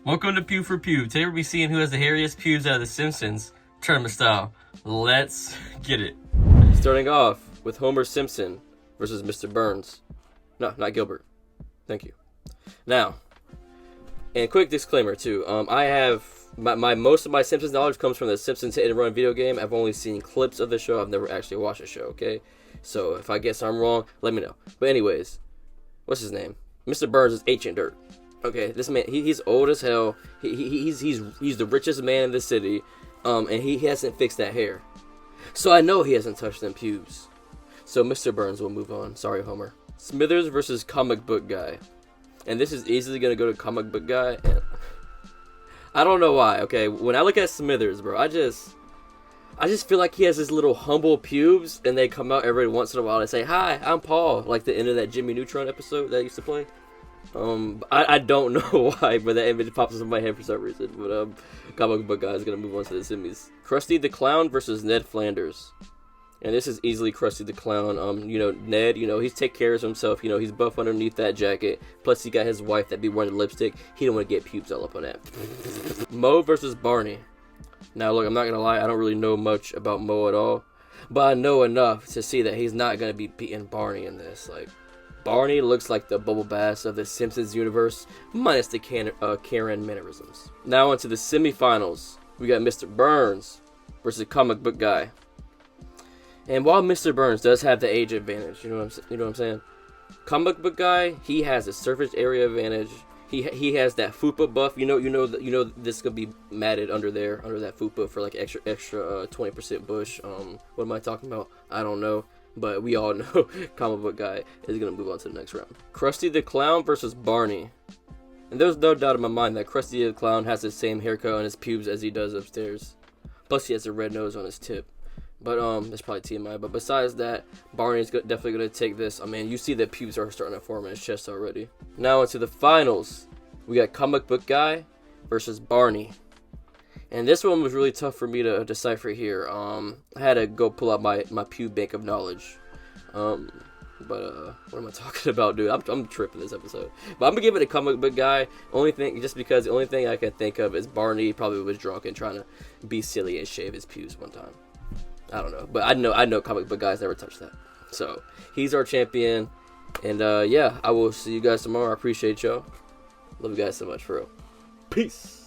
Welcome to Pube for Pube. Today we'll be seeing who has the hairiest pubes out of the Simpsons, tournament style. Let's get it. Starting off with Homer Simpson versus Mr. Burns. No, not Gilbert. Thank you. Now, and quick disclaimer too. I have most of my Simpsons knowledge comes from the Simpsons Hit and Run video game. I've only seen clips of the show. I've never actually watched the show. Okay, so if I guess I'm wrong, let me know. But anyways, what's his name? Mr. Burns is ancient dirt. Okay, this man, he's old as hell. He's the richest man in the city, and he hasn't fixed that hair. So I know he hasn't touched them pubes. So Mr. Burns will move on. Sorry, Homer. Smithers versus comic book guy, and this is easily gonna go to comic book guy. And I don't know why. Okay, when I look at Smithers, bro, I just feel like he has this little humble pubes, and they come out every once in a while and say, "Hi, I'm Paul," like the end of that Jimmy Neutron episode that I used to play. I don't know why, but that image pops up in my head for some reason. But comic book guy is gonna move on to the Simmies. Krusty the Clown versus Ned Flanders, and this is easily Krusty the Clown. Ned, he takes care of himself. He's buff underneath that jacket. Plus, he got his wife that be wearing the lipstick. He don't want to get pubes all up on that. Moe versus Barney. Now, look, I'm not gonna lie. I don't really know much about Moe at all, but I know enough to see that he's not gonna be beating Barney in this. Like, Barney looks like the Bubble Bass of the Simpsons universe, minus the Karen mannerisms. Now into the semifinals, we got Mr. Burns versus comic book guy. And while Mr. Burns does have the age advantage, you know what I'm saying? Comic book guy, he has a surface area advantage. He has that fupa buff. This could be matted under that fupa for like extra 20% bush. What am I talking about? I don't know. But we all know comic book guy is going to move on to the next round. Krusty the Clown versus Barney. And there's no doubt in my mind that Krusty the Clown has the same haircut on his pubes as he does upstairs. Plus he has a red nose on his tip. But that's probably TMI. But besides that, Barney's definitely going to take this. I mean, you see the pubes are starting to form in his chest already. Now into the finals. We got comic book guy versus Barney. And this one was really tough for me to decipher here. I had to go pull out my pube bank of knowledge. What am I talking about, dude? I'm tripping this episode. But I'm gonna give it a comic book guy. Just because the only thing I can think of is Barney probably was drunk and trying to be silly and shave his pubes one time. I don't know, but I know comic book guys never touch that. So he's our champion. And yeah, I will see you guys tomorrow. I appreciate y'all. Love you guys so much, for real. Peace.